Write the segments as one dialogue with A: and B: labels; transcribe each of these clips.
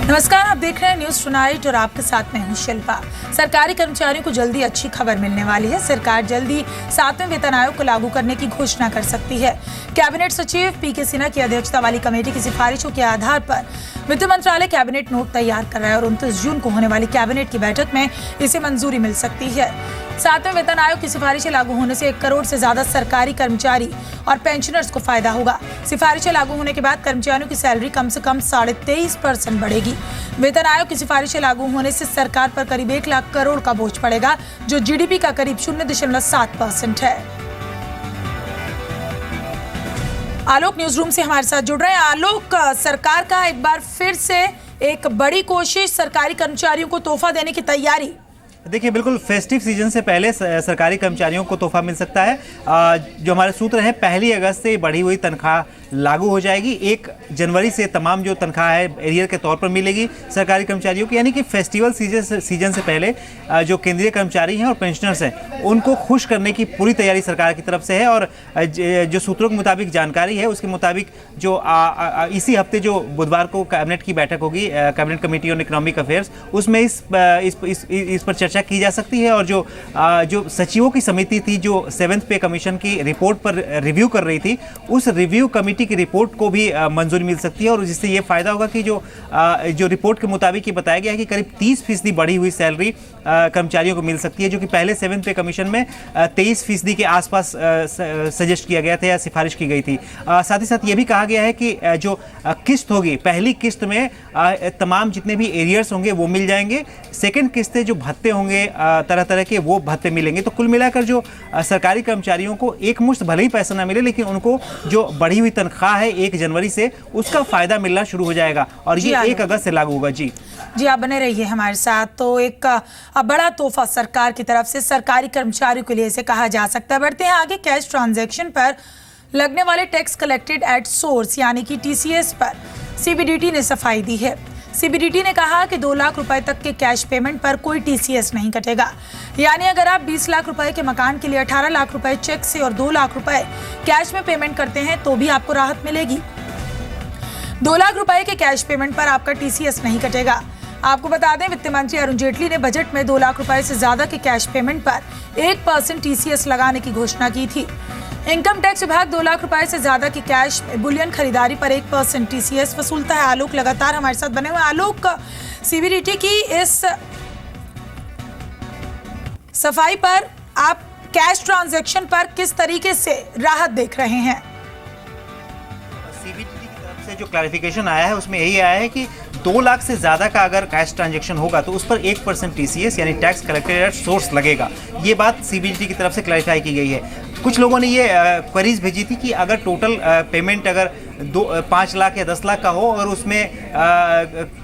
A: नमस्कार, आप देख रहे हैं न्यूज टुनाइट और आपके साथ मैं हूं शिल्पा। सरकारी कर्मचारियों को जल्दी अच्छी खबर मिलने वाली है। सरकार जल्दी 7वें वेतन आयोग को लागू करने की घोषणा कर सकती है। कैबिनेट सचिव पीके सिन्हा की अध्यक्षता वाली कमेटी की सिफारिशों के आधार पर वित्त मंत्रालय कैबिनेट नोट तैयार कर रहा है और 29 जून को होने वाली कैबिनेट की बैठक में इसे मंजूरी मिल सकती है। 7वें वेतन आयोग की सिफारिशें लागू होने से 1 करोड़ से ज्यादा सरकारी कर्मचारी और पेंशनर्स को फायदा होगा। सिफारिशें लागू होने के बाद कर्मचारियों की सैलरी कम से कम 23.5% बढ़ेगी। वेतन आयोग की सिफारिशें लागू होने से सरकार पर करीब 1 लाख करोड़ का बोझ पड़ेगा, जो जीडीपी का करीब 0.7% है। आलोक न्यूज रूम से हमारे साथ जुड़ रहे हैं। आलोक, सरकार का एक बार फिर से एक बड़ी कोशिश, सरकारी कर्मचारियों को तोहफा देने की तैयारी।
B: देखिए, बिल्कुल फेस्टिव सीजन से पहले सरकारी कर्मचारियों को तोहफा मिल सकता है। जो हमारे सूत्र हैं, 1 अगस्त से बढ़ी हुई तनख्वाह लागू हो जाएगी। 1 जनवरी से तमाम जो तनख्वाह है एरियर के तौर पर मिलेगी सरकारी कर्मचारियों को, यानी कि फेस्टिवल सीजन से पहले जो केंद्रीय कर्मचारी हैं और पेंशनर्स हैं उनको खुश करने की पूरी तैयारी सरकार की तरफ से है। और जो सूत्रों के मुताबिक जानकारी है उसके मुताबिक जो इसी हफ्ते जो बुधवार को कैबिनेट की बैठक होगी, cabinet committee on economic affairs, उसमें इस पर चर्चा की जा सकती है। और जो सचिवों की समिति थी जो 7th पे कमीशन की रिपोर्ट पर रिव्यू कर रही थी, उस रिव्यू कमेटी की रिपोर्ट को भी मंजूरी मिल सकती है। और जिससे ये फायदा होगा कि जो रिपोर्ट के मुताबिक ये बताया गया है कि करीब 30% बढ़ी हुई सैलरी कर्मचारियों को मिल सकती है, जो कि पहले 7th पे कमीशन में 23% के आसपास सजेस्ट किया गया था या सिफारिश की गई थी। साथ ही साथ ये भी कहा गया है कि जो किस्त होगी, पहली किस्त में तमाम जितने भी एरियर्स होंगे वो मिल जाएंगे। सेकेंड किस्तें जो भत्ते होंगे तरह तरह के, वो भत्ते मिलेंगे। तो कुल मिलाकर जो सरकारी कर्मचारियों को एक मुश्त भले ही पैसा ना मिले, लेकिन उनको जो बढ़ी हुई तनख्वाह है 1 जनवरी से, उसका फायदा मिलना शुरू हो जाएगा और ये 1 अगस्त से लागू होगा। जी,
A: आप बने रहिए हमारे साथ। तो एक बड़ा तोहफा सरकार की तरफ से सरकारी कर्मचारियों के लिए इसे कहा जा सकता है। बढ़ते हैं आगे। कैश ट्रांजैक्शन पर लगने वाले टैक्स कलेक्टेड एट सोर्स यानी कि टीसीएस पर सीबीडीटी ने सफाई दी है। सीबीडीटी ने कहा कि 2 लाख रुपए तक के कैश पेमेंट पर कोई टीसीएस नहीं कटेगा। यानी अगर आप 20 लाख रुपए के मकान के लिए 18 लाख रुपए चेक से और 2 लाख रुपए कैश में पेमेंट करते हैं तो भी आपको राहत मिलेगी। 2 लाख रुपए के कैश पेमेंट पर आपका टीसीएस नहीं कटेगा। आपको बता दें, वित्त मंत्री अरुण जेटली ने बजट में 2 लाख रुपए से ज्यादा के कैश पेमेंट पर 1% टीसीएस लगाने की घोषणा की थी। इनकम टैक्स विभाग 2 लाख रुपए से ज्यादा की कैश बुलियन खरीदारी पर 1% टीसीएस वसूलता है। आलोक लगातार हमारे साथ बने हुए। आलोक, सीबीडीटी की इस सफाई पर आप कैश ट्रांजैक्शन पर किस तरीके से राहत देख रहे हैं?
B: सीबीडीटी की तरफ से जो क्लैरिफिकेशन आया है उसमें यही आया है कि 2 लाख से ज़्यादा का अगर कैश ट्रांजैक्शन होगा तो उस पर 1% टीसीएस यानी टैक्स कलेक्टेड एट सोर्स लगेगा। ये बात सीबीडीटी की तरफ से क्लैरिफाई की गई है। कुछ लोगों ने ये क्वेरीज भेजी थी कि अगर टोटल पेमेंट अगर 5 लाख या 10 लाख का हो और उसमें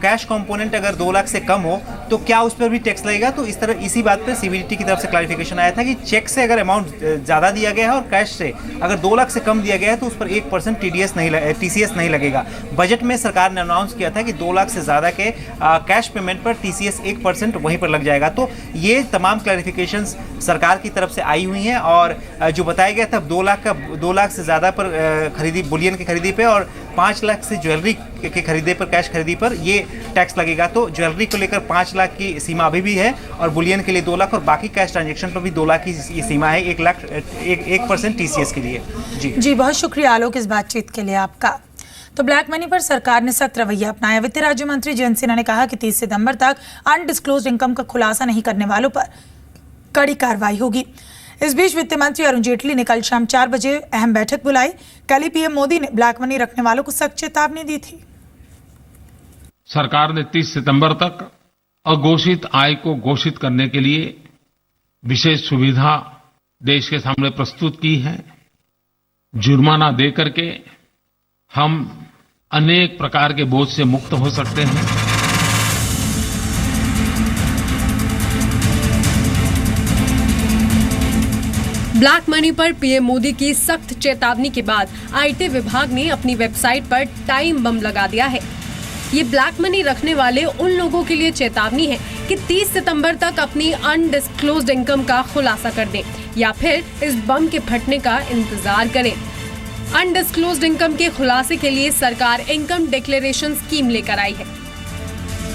B: कैश कंपोनेंट अगर 2 लाख से कम हो तो क्या उस पर भी टैक्स लगेगा। तो इसी बात पर सीबीडीटी की तरफ से क्लैरिफिकेशन आया था कि चेक से अगर अमाउंट ज़्यादा दिया गया है और कैश से अगर 2 लाख से कम दिया गया है तो उस पर 1% टीसीएस नहीं लगेगा। बजट में सरकार ने अनाउंस किया था कि 2 लाख से ज़्यादा के कैश पेमेंट पर टीसीएस 1% वहीं पर लग जाएगा। तो ये तमाम क्लैरिफिकेशंस सरकार की तरफ से आई हुई हैं। और जो बताया गया था 2 लाख से ज़्यादा पर खरीदी, बुलियन की खरीदी पे और 5 लाख से ज्वेलरी के खरीदे पर, कैश खरीदी पर ये टैक्स लगेगा। तो ज्वेलरी को लेकर 5 लाख की सीमा अभी भी है और बुलियन के लिए 2 लाख और बाकी कैश ट्रांजैक्शन पर भी 2 लाख की ये सीमा है 1% टीसीएस के लिए।
A: जी, बहुत शुक्रिया आलोक इस बातचीत के लिए आपका। तो ब्लैक मनी पर सरकार ने सख्त रवैया अपनाया। वित्त राज्य मंत्री जयंत सिन्हा ने कहा कि 30 सितंबर तक अनडिस्क्लोज्ड इनकम का खुलासा नहीं करने वालों पर कड़ी कार्रवाई होगी। इस बीच वित्त मंत्री अरुण जेटली ने कल शाम 4 बजे अहम बैठक बुलाई। कल ही पीएम मोदी ने ब्लैक मनी रखने वालों को सख्त चेतावनी दी थी।
C: सरकार ने 30 सितंबर तक अघोषित आय को घोषित करने के लिए विशेष सुविधा देश के सामने प्रस्तुत की है। जुर्माना दे करके हम अनेक प्रकार के बोझ से मुक्त हो सकते हैं।
D: ब्लैक मनी पर पीएम मोदी की सख्त चेतावनी के बाद आईटी विभाग ने अपनी वेबसाइट पर टाइम बम लगा दिया है। ये ब्लैक मनी रखने वाले उन लोगों के लिए चेतावनी है कि 30 सितंबर तक अपनी अनडिस्क्लोज्ड इनकम का खुलासा कर दें या फिर इस बम के फटने का इंतजार करें। अनडिस्क्लोज्ड इनकम के खुलासे के लिए सरकार इनकम डिक्लेरेशन स्कीम लेकर आई है।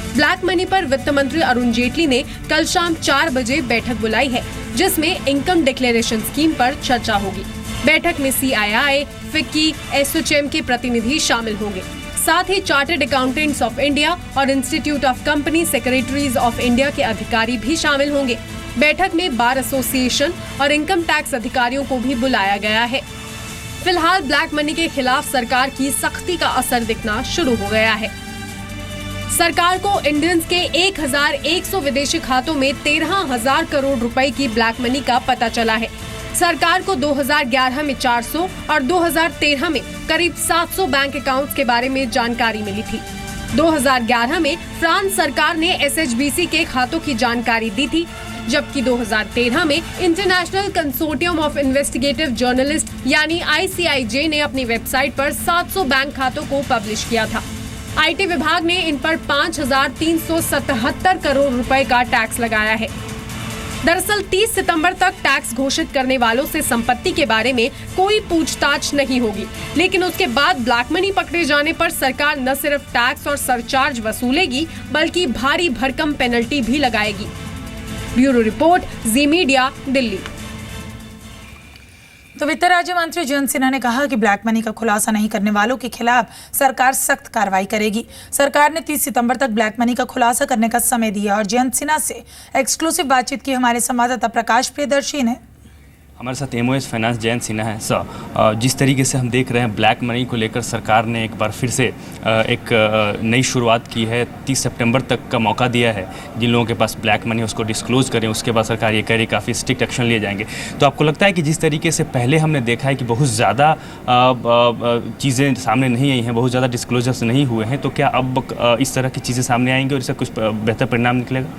D: ब्लैक मनी पर वित्त मंत्री अरुण जेटली ने कल शाम 4 बजे बैठक बुलाई है, जिसमें इनकम डिक्लेरेशन स्कीम पर चर्चा होगी। बैठक में CII, फिक्की, एसोचैम के प्रतिनिधि शामिल होंगे। साथ ही चार्टर्ड अकाउंटेंट्स ऑफ इंडिया और institute of company secretaries of India के अधिकारी भी शामिल होंगे। बैठक में बार एसोसिएशन और इनकम टैक्स अधिकारियों को भी बुलाया गया है। फिलहाल ब्लैक मनी के खिलाफ सरकार की सख्ती का असर दिखना शुरू हो गया है। सरकार को इंडियंस के 1100 विदेशी खातों में 13,000 करोड़ रुपए की ब्लैक मनी का पता चला है। सरकार को 2011 में 400 और 2013 में करीब 700 बैंक अकाउंट्स के बारे में जानकारी मिली थी। 2011 में फ्रांस सरकार ने SHBC के खातों की जानकारी दी थी, जबकि 2013 में international consortium of investigative journalist यानी ICIJ ने अपनी वेबसाइट पर 700 बैंक खातों को पब्लिश किया था। IT विभाग ने इन पर 5,377 करोड़ रुपए का टैक्स लगाया है। दरअसल 30 सितंबर तक टैक्स घोषित करने वालों से संपत्ति के बारे में कोई पूछताछ नहीं होगी, लेकिन उसके बाद ब्लैक मनी पकड़े जाने पर सरकार न सिर्फ टैक्स और सरचार्ज वसूलेगी, बल्कि भारी भरकम पेनल्टी भी लगाएगी। ब्यूरो रिपोर्ट, जी मीडिया, दिल्ली।
A: तो वित्त राज्य मंत्री जयंत सिन्हा ने कहा कि ब्लैक मनी का खुलासा नहीं करने वालों के खिलाफ सरकार सख्त कार्रवाई करेगी। सरकार ने 30 सितंबर तक ब्लैक मनी का खुलासा करने का समय दिया और जयंत सिन्हा से एक्सक्लूसिव बातचीत की हमारे संवाददाता प्रकाश प्रियदर्शी ने।
E: हमारे साथ MOS फाइनेंस जयंत सिन्हा है। सर, जिस तरीके से हम देख रहे हैं ब्लैक मनी को लेकर सरकार ने एक बार फिर से एक नई शुरुआत की है। 30 सितंबर तक का मौका दिया है। जिन लोगों के पास ब्लैक मनी उसको डिस्क्लोज करें, उसके बाद सरकार ये कह रही काफ़ी स्ट्रिक्ट एक्शन लिए जाएंगे। तो आपको लगता है कि जिस तरीके से पहले हमने देखा है कि बहुत ज़्यादा चीज़ें सामने नहीं आई हैं, बहुत ज़्यादा डिस्क्लोजर्स नहीं हुए हैं, तो क्या अब इस तरह की चीज़ें सामने आएंगी और इससे कुछ बेहतर परिणाम निकलेगा?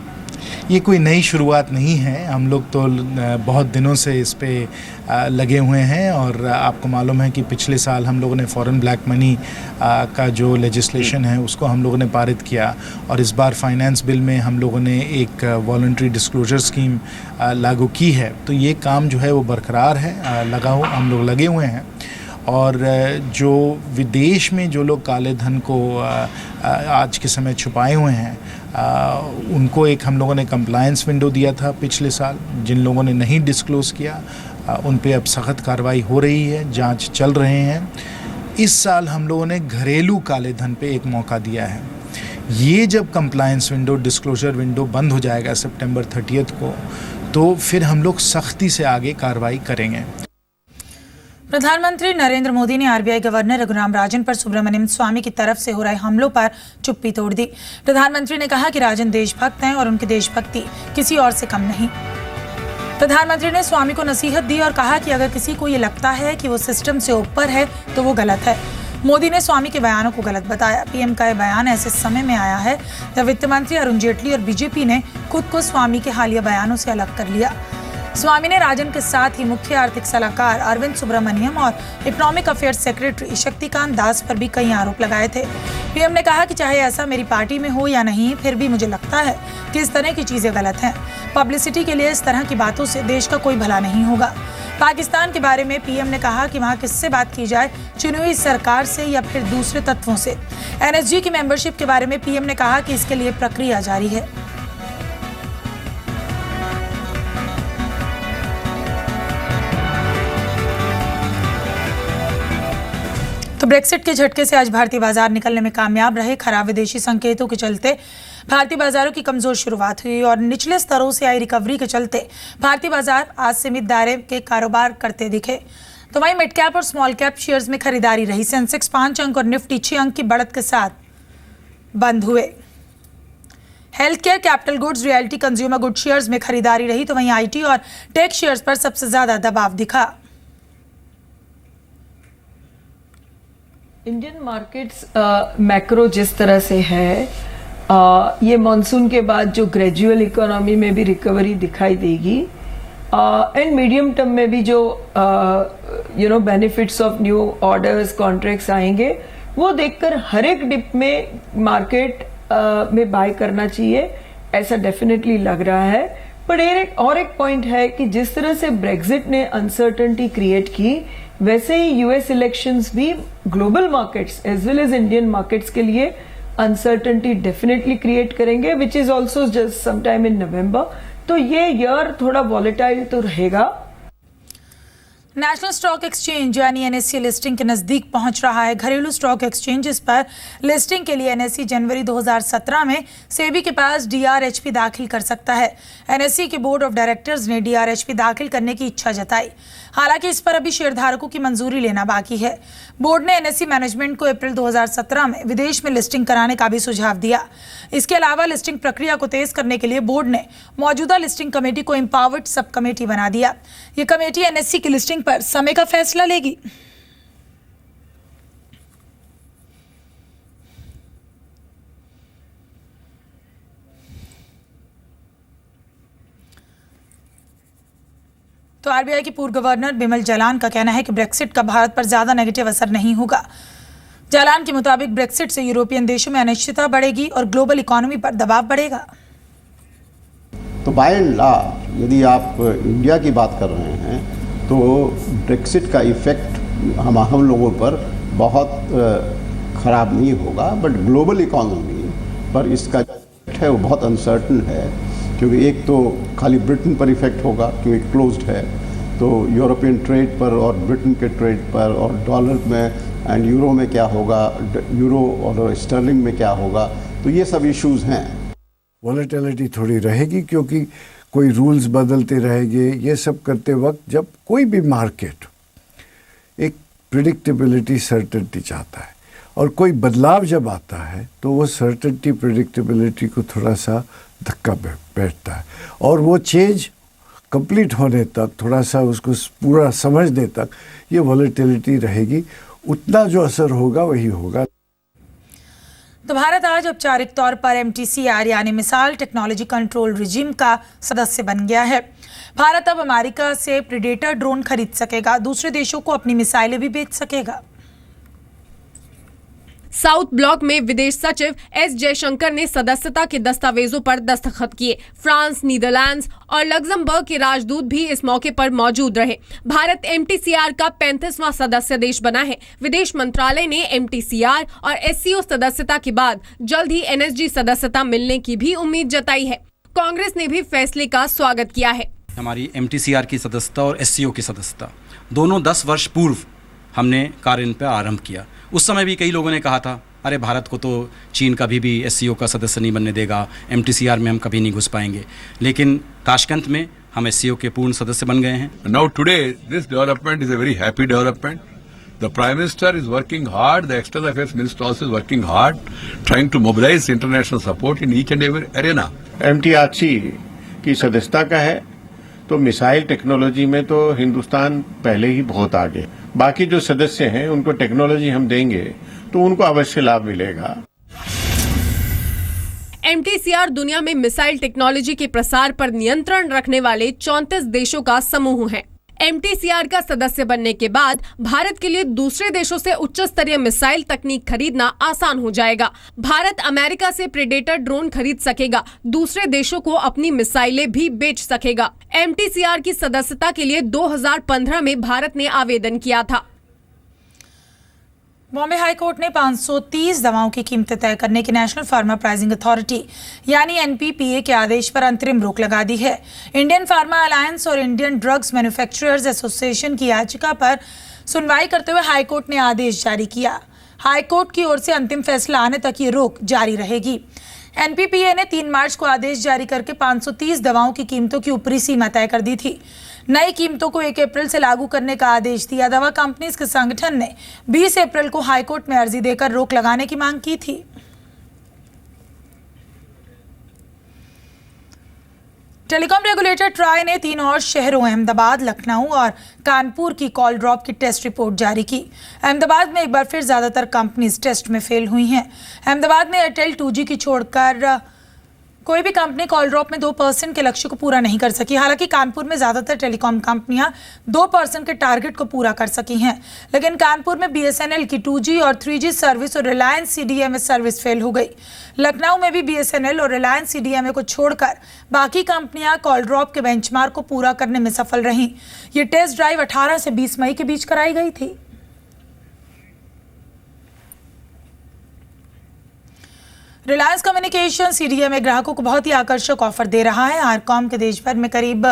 F: ये कोई नई शुरुआत नहीं है। हम लोग तो बहुत दिनों से इस पे लगे हुए हैं और आपको मालूम है कि पिछले साल हम लोगों ने फॉरेन ब्लैक मनी का जो लेजिस्लेशन है उसको हम लोगों ने पारित किया और इस बार फाइनेंस बिल में हम लोगों ने एक वॉलंटरी डिस्क्लोजर स्कीम लागू की है। तो ये काम जो है वो बरकरार है, हम लोग लगे हुए हैं। और जो विदेश में जो लोग काले धन को आज के समय छुपाए हुए हैं, उनको एक हम लोगों ने कंप्लायंस विंडो दिया था पिछले साल। जिन लोगों ने नहीं डिस्क्लोज़ किया उन पे अब सख्त कार्रवाई हो रही है, जांच चल रहे हैं। इस साल हम लोगों ने घरेलू काले धन पे एक मौका दिया है। ये जब कंप्लायंस विंडो, डिस्क्लोजर विंडो बंद हो जाएगा सितंबर 30 को, तो फिर हम लोग सख्ती से आगे कार्रवाई करेंगे।
A: प्रधानमंत्री नरेंद्र मोदी ने RBI गवर्नर रघुराम राजन पर सुब्रमण्यम स्वामी की तरफ से हो रहे हमलों पर चुप्पी तोड़ दी। प्रधानमंत्री ने कहा कि राजन देशभक्त हैं और उनकी देशभक्ति किसी और से कम नहीं। प्रधानमंत्री ने स्वामी को नसीहत दी और कहा कि अगर किसी को ये लगता है कि वो सिस्टम से ऊपर है तो वो गलत है। मोदी ने स्वामी के बयानों को गलत बताया। PM का यह बयान ऐसे समय में आया है जब वित्त मंत्री अरुण जेटली और BJP ने खुद को स्वामी के हालिया बयानों से अलग कर लिया। स्वामी ने राजन के साथ ही मुख्य आर्थिक सलाहकार अरविंद सुब्रमण्यम और economic affairs secretary Shaktikanta Das पर भी कई आरोप लगाए थे। PM ने कहा कि चाहे ऐसा मेरी पार्टी में हो या नहीं, फिर भी मुझे लगता है कि इस तरह की चीजें गलत हैं। पब्लिसिटी के लिए इस तरह की बातों से देश का कोई भला नहीं होगा। पाकिस्तान के बारे में PM ने कहा कि वहाँ किससे बात की जाए, चुनी हुई सरकार से या फिर दूसरे तत्वों से। NSG की मेंबरशिप के बारे में PM ने कहा कि इसके लिए प्रक्रिया जारी है। तो ब्रेक्सिट के झटके से आज भारतीय बाजार निकलने में कामयाब रहे। खराब विदेशी संकेतों के चलते भारतीय बाजारों की कमजोर शुरुआत हुई और निचले स्तरों से आई रिकवरी के चलते भारतीय बाजार आज सीमित दायरे के कारोबार करते दिखे। तो वहीं मिड कैप और स्मॉल कैप शेयर्स में खरीदारी रही। सेंसेक्स 5 अंक और निफ्टी 6 अंक की बढ़त के साथ बंद हुए। Health care, capital goods, realty, consumer good shares में खरीदारी रही। तो वहीं IT और टेक शेयर्स पर सबसे ज्यादा दबाव दिखा।
G: इंडियन मार्केट्स मैक्रो जिस तरह से है, ये मॉनसून के बाद जो ग्रेजुअल इकोनॉमी में भी रिकवरी दिखाई देगी एंड मीडियम टर्म में भी जो benefits of new orders, contracts आएंगे, वो देखकर हर एक डिप में मार्केट में बाय करना चाहिए, ऐसा डेफिनेटली लग रहा है। पर एक पॉइंट है कि जिस तरह से ब्रेक्जिट ने अनसर्टेनिटी क्रिएट की, वैसे ही US इलेक्शंस भी global markets as well as Indian markets के लिए अनसर्टेनिटी डेफिनेटली क्रिएट करेंगे, which is also just sometime in November. तो ये ईयर थोड़ा वॉलेटाइल तो रहेगा।
A: नेशनल स्टॉक एक्सचेंज यानी एनएससी लिस्टिंग के नजदीक पहुंच रहा है। घरेलू स्टॉक एक्सचेंजेस पर लिस्टिंग के लिए एनएससी जनवरी 2017 में सेबी के पास डीआरएचपी दाखिल कर सकता है। एनएससी के बोर्ड ऑफ डायरेक्टर्स ने डीआरएचपी दाखिल करने की इच्छा जताई। हालांकि इस पर अभी शेयरधारकों की मंजूरी लेना बाकी है। बोर्ड ने एनएससी मैनेजमेंट को अप्रैल 2017 में विदेश में लिस्टिंग कराने का भी सुझाव दिया। इसके अलावा लिस्टिंग प्रक्रिया को तेज करने के लिए बोर्ड ने मौजूदा लिस्टिंग कमेटी को एम्पावर्ड सब कमेटी बना दिया। ये कमेटी एनएससी की लिस्टिंग पर समय का फैसला लेगी। तो आरबीआई की पूर्व गवर्नर बिमल जालान का कहना है कि ब्रेक्सिट का भारत पर ज्यादा नेगेटिव असर नहीं होगा। जालान के मुताबिक ब्रेक्सिट से यूरोपियन देशों में अनिश्चितता बढ़ेगी और ग्लोबल इकोनॉमी पर दबाव बढ़ेगा।
H: तो बाय एंड लार्ज यदि आप इंडिया की बात कर रहे हैं तो ब्रेक्सिट का इफेक्ट हम लोगों पर बहुत ख़राब नहीं होगा, बट ग्लोबल इकोनॉमी पर इसका इफेक्ट है वो बहुत अनसर्टन है, क्योंकि एक तो खाली ब्रिटेन पर इफेक्ट होगा क्योंकि क्लोज्ड है, तो यूरोपियन ट्रेड पर और ब्रिटेन के ट्रेड पर और डॉलर में एंड यूरो में क्या होगा, यूरो और स्टर्लिंग में क्या होगा, तो ये सब इश्यूज हैं।
I: वॉलेटिलिटी थोड़ी रहेगी क्योंकि कोई रूल्स बदलते रहेंगे। ये सब करते वक्त जब कोई भी मार्केट एक प्रिडिक्टेबिलिटी सर्टेनिटी चाहता है और कोई बदलाव जब आता है तो वो सर्टेनिटी प्रिडिक्टेबिलिटी को थोड़ा सा धक्का बैठता है और वो चेंज कंप्लीट होने तक थोड़ा सा उसको पूरा समझने तक ये वॉलेटिलिटी रहेगी। उतना जो असर होगा वही होगा।
A: तो भारत आज औपचारिक तौर पर एमटीसीआर यानी मिसाइल टेक्नोलॉजी कंट्रोल रिजिम का सदस्य बन गया है। भारत अब अमेरिका से प्रीडेटर ड्रोन खरीद सकेगा, दूसरे देशों को अपनी मिसाइलें भी बेच सकेगा।
D: साउथ ब्लॉक में विदेश सचिव एस जयशंकर ने सदस्यता के दस्तावेजों पर दस्तखत किए। फ्रांस, नीदरलैंड्स और लग्जमबर्ग के राजदूत भी इस मौके पर मौजूद रहे। भारत एमटीसीआर का 35वां सदस्य देश बना है। विदेश मंत्रालय ने एमटीसीआर और एससीओ सदस्यता के बाद जल्द ही एनएसजी सदस्यता मिलने की भी उम्मीद जताई है। कांग्रेस ने भी फैसले का स्वागत किया है।
J: हमारी एमटीसीआर की सदस्यता और एससीओ की सदस्यता दोनों 10 वर्ष पूर्व हमने कार्य इन पर आरंभ किया। उस समय भी कई लोगों ने कहा था अरे भारत को तो चीन कभी भी एससीओ का सदस्य नहीं बनने देगा, एमटीसीआर में हम कभी नहीं घुस पाएंगे, लेकिन ताशकंद में हम एससीओ के पूर्ण सदस्य बन गए हैं।
K: Now today this development is a very happy development. The prime minister is working hard, the external affairs minister also is working hard, trying to mobilise international support in each and every arena.
L: MTRC की सदस्यता का है तो missile technology में तो हिंदुस्तान पहले ही बहुत आगे। बाकी जो सदस्य हैं उनको टेक्नोलॉजी हम देंगे तो उनको अवश्य लाभ मिलेगा।
D: एमटीसीआर दुनिया में मिसाइल टेक्नोलॉजी के प्रसार पर नियंत्रण रखने वाले 34 देशों का समूह है। एमटीसीआर का सदस्य बनने के बाद भारत के लिए दूसरे देशों से उच्च स्तरीय मिसाइल तकनीक खरीदना आसान हो जाएगा। भारत अमेरिका से प्रेडेटर ड्रोन खरीद सकेगा, दूसरे देशों को अपनी मिसाइलें भी बेच सकेगा। एमटीसीआर की सदस्यता के लिए 2015 में भारत ने आवेदन किया था।
A: बॉम्बे हाई कोर्ट ने 530 दवाओं की कीमतें तय करने की नेशनल फार्मा प्राइसिंग अथॉरिटी यानी एनपीपीए के आदेश पर अंतरिम रोक लगा दी है। इंडियन फार्मा अलायंस और इंडियन ड्रग्स मैन्युफैक्चरर्स एसोसिएशन की याचिका पर सुनवाई करते हुए हाई कोर्ट ने आदेश जारी किया। हाई कोर्ट की ओर से अंतिम फैसला आने तक ये रोक जारी रहेगी। एनपीपीए ने 3 मार्च को आदेश जारी करके 530 दवाओं की कीमतों की ऊपरी सीमा तय कर दी थी। नई कीमतों को 1 अप्रैल से लागू करने का आदेश दिया। दवा कंपनीज के संगठन ने 20 अप्रैल को हाईकोर्ट में अर्जी देकर रोक लगाने की मांग की थी। टेलीकॉम रेगुलेटर ट्राई ने 3 और शहरों अहमदाबाद, लखनऊ और कानपुर की कॉल ड्रॉप की टेस्ट रिपोर्ट जारी की। अहमदाबाद में एक बार फिर ज्यादातर कंपनीज टेस्ट में फेल हुई हैं। अहमदाबाद में एयरटेल 2G की छोड़कर कोई भी कंपनी कॉल ड्रॉप में 2% के लक्ष्य को पूरा नहीं कर सकी। हालांकि कानपुर में ज्यादातर टेलीकॉम कंपनियां 2% के टारगेट को पूरा कर सकी हैं, लेकिन कानपुर में बीएसएनएल की 2G और 3G सर्विस और रिलायंस सीडीएमए सर्विस फेल हो गई। लखनऊ में भी बीएसएनएल और रिलायंस सीडीएमए को छोड़कर बाकी कंपनियां कॉल ड्रॉप के बेंचमार्क को पूरा करने में सफल रहीं। ये टेस्ट ड्राइव 18 से 20 मई के बीच कराई गई थी। रिलायंस कम्युनिकेशन सीडीएमए ग्राहकों को बहुत ही आकर्षक ऑफर दे रहा है। आरकॉम के देश भर में करीब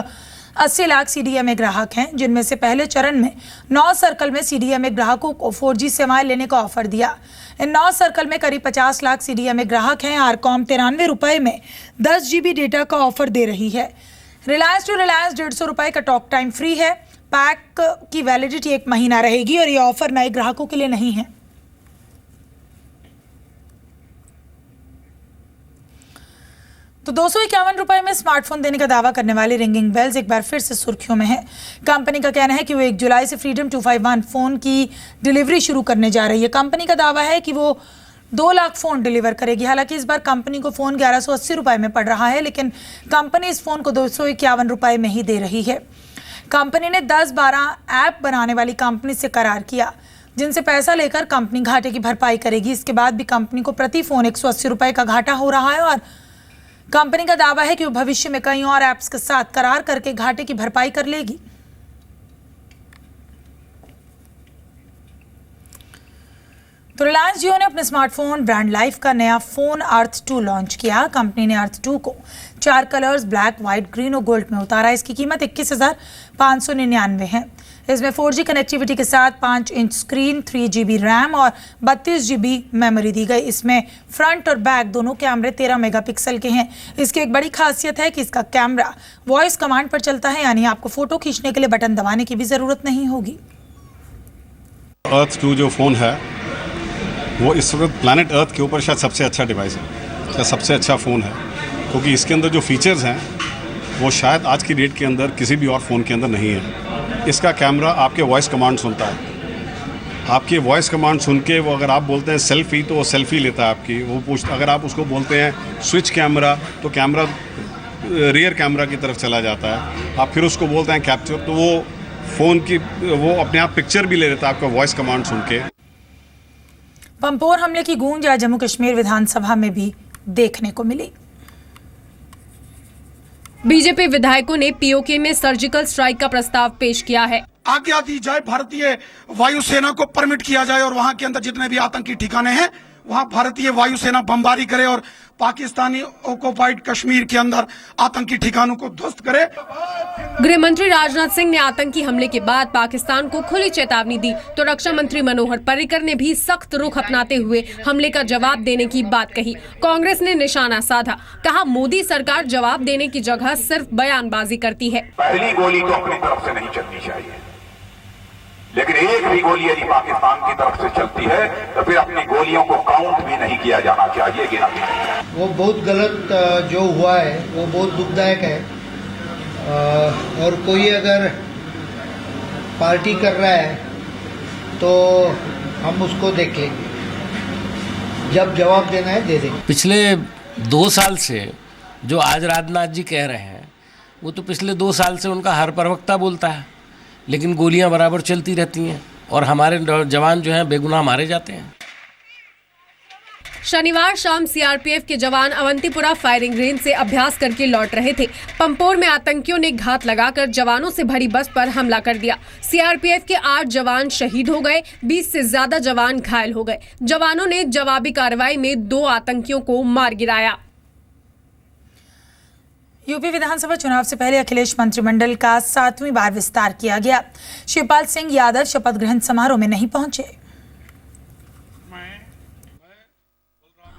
A: 80 लाख सीडीएमए ग्राहक हैं, जिनमें से पहले चरण में 9 सर्कल में सीडीएमए ग्राहकों को 4G सेवाएं लेने का ऑफर दिया। इन 9 सर्कल में करीब 50 लाख सीडीएमए ग्राहक हैं। आरकॉम 93 रुपए में 10 GB डेटा का ऑफर दे रही है। रिलायंस टू रिलायंस 150 रुपए का टॉक टाइम फ्री है। पैक की वैलिडिटी 1 महीना रहेगी और ये ऑफर नए ग्राहकों के लिए नहीं है। तो 251 रुपए में स्मार्टफोन देने का दावा करने वाली रिंगिंग बेल्स एक बार फिर से सुर्खियों में है। कंपनी का कहना है कि वो 1 जुलाई से फ्रीडम 251 फोन की डिलीवरी शुरू करने जा रही है। कंपनी का दावा है कि वो 2 लाख फोन डिलीवर करेगी। हालांकि इस बार कंपनी को फोन 1180 रुपए में पड़ रहा है, लेकिन कंपनी इस फोन को 251 रुपए में ही दे रही है। कंपनी ने 10-12 ऐप बनाने वाली कंपनी से करार किया, जिनसे पैसा लेकर कंपनी घाटे की भरपाई करेगी। इसके बाद भी कंपनी को प्रति फोन 180 रुपए का घाटा हो रहा है और कंपनी का दावा है कि वो भविष्य में कई और ऐप्स के साथ करार करके घाटे की भरपाई कर लेगी। तो रिलायंस जियो ने अपने स्मार्टफोन ब्रांड लाइफ का नया फोन अर्थ 2 लॉन्च किया। कंपनी ने अर्थ 2 को 4 कलर्स ब्लैक, व्हाइट, ग्रीन और गोल्ड में उतारा। इसकी कीमत 21,599 है। इसमें 4G कनेक्टिविटी के साथ 5 इंच स्क्रीन, 3 GB रैम और 32 GB मेमोरी दी गई। इसमें फ्रंट और बैक दोनों कैमरे 13 मेगापिक्सल के हैं। इसकी एक बड़ी खासियत है कि इसका कैमरा वॉइस कमांड पर चलता है, यानी आपको फोटो खींचने के लिए बटन दबाने की भी जरूरत नहीं होगी।
M: अर्थ 2 जो फ़ोन है वो इस वक्त प्लैनेट अर्थ के ऊपर शायद सबसे अच्छा डिवाइस है, शायद सबसे अच्छा फ़ोन है, क्योंकि इसके अंदर जो फीचर्स हैं वो शायद आज की डेट के अंदर किसी भी और फ़ोन के अंदर नहीं है। इसका कैमरा आपके वॉइस कमांड सुनता है। आपके वॉइस कमांड सुन के वो अगर आप बोलते हैं सेल्फी तो वो सेल्फी लेता है आपकी। वो पूछता, अगर आप उसको बोलते हैं स्विच कैमरा तो कैमरा रियर कैमरा की तरफ चला जाता है। आप फिर उसको बोलते हैं कैप्चर तो वो फ़ोन की वो अपने आप पिक्चर भी ले लेता है आपका वॉइस कमांड सुन के।
A: पंपोर हमले की गूंज आज जम्मू कश्मीर विधानसभा में भी देखने को मिली।
D: बीजेपी विधायकों ने पीओके में सर्जिकल स्ट्राइक का प्रस्ताव पेश किया है।
N: आज्ञा दी जाए, भारतीय वायुसेना को परमिट किया जाए और वहां के अंदर जितने भी आतंकी ठिकाने हैं वहां भारतीय वायुसेना बमबारी करे और पाकिस्तानी ऑक्युपाइड कश्मीर के अंदर आतंकी ठिकानों को ध्वस्त करे।
D: गृह मंत्री राजनाथ सिंह ने आतंकी हमले के बाद पाकिस्तान को खुली चेतावनी दी, तो रक्षा मंत्री मनोहर पर्रिकर ने भी सख्त रुख अपनाते हुए हमले का जवाब देने की बात कही। कांग्रेस ने निशाना साधा, कहा मोदी सरकार जवाब देने की जगह सिर्फ बयानबाजी करती है।
O: पहली गोली तो अपनी तरफ से नहीं चलनी चाहिए, लेकिन एक भी गोली यदि पाकिस्तान की तरफ से चलती है तो फिर अपनी गोलियों को काउंट भी नहीं किया जाना चाहिए, गिना भी नहीं।
P: वो बहुत गलत जो हुआ है वो बहुत दुखदायक है, और कोई अगर पार्टी कर रहा है तो हम उसको देख लेंगे, जब जवाब देना है दे देंगे।
Q: पिछले 2 साल से जो आज राजनाथ जी कह रहे हैं वो तो पिछले 2 साल से उनका हर प्रवक्ता बोलता है, लेकिन गोलियां बराबर चलती रहती हैं और हमारे जवान जो हैं बेगुनाह मारे जाते हैं।
D: शनिवार शाम सीआरपीएफ के जवान अवंतीपुरा फायरिंग रेंज से अभ्यास करके लौट रहे थे। पंपोर में आतंकियों ने घात लगाकर जवानों से भरी बस पर हमला कर दिया। सीआरपीएफ के 8 जवान शहीद हो गए, 20 से ज्यादा जवान घायल हो गए। जवानों ने जवाबी कार्रवाई में 2 आतंकियों को मार गिराया।
A: यूपी विधानसभा चुनाव से पहले अखिलेश मंत्रिमंडल का 7वीं बार विस्तार किया गया। शिवपाल सिंह यादव शपथ ग्रहण समारोह में नहीं पहुंचे।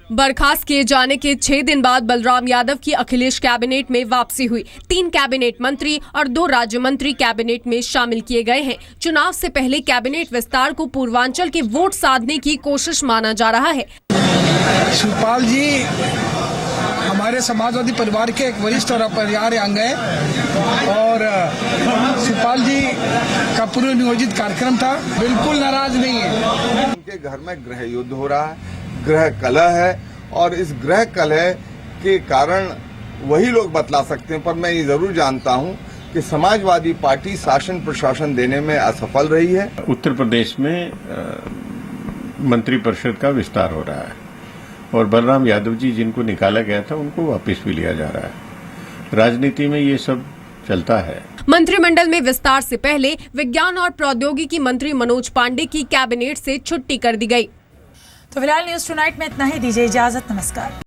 D: बर्खास्त किए जाने के 6 दिन बाद बलराम यादव की अखिलेश कैबिनेट में वापसी हुई। 3 कैबिनेट मंत्री और 2 राज्य मंत्री कैबिनेट में शामिल किए गए हैं। चुनाव से पहले कैबिनेट विस्तार को पूर्वांचल के वोट साधने की कोशिश माना जा रहा है।
N: शिवपाल जी हमारे समाजवादी परिवार के एक वरिष्ठ और अपरिहार्य अंग है, और शिवपाल जी का पूर्व नियोजित कार्यक्रम था, बिल्कुल नाराज नहीं है।
R: उनके घर में गृह युद्ध हो रहा है, गृह कलह है, और इस गृह कलह के कारण वही लोग बतला सकते हैं, पर मैं ये जरूर जानता हूं कि समाजवादी पार्टी शासन प्रशासन देने में असफल रही है।
L: उत्तर प्रदेश में मंत्रिपरिषद का विस्तार हो रहा है और बलराम यादव जी जिनको निकाला गया था उनको वापस भी लिया जा रहा है। राजनीति में ये सब चलता है।
D: मंत्रिमंडल में विस्तार से पहले विज्ञान और प्रौद्योगिकी मंत्री मनोज पांडे की कैबिनेट से छुट्टी कर दी गई।
A: तो फिलहाल न्यूज़ टुनाइट में इतना ही। दीजिए इजाजत, नमस्कार।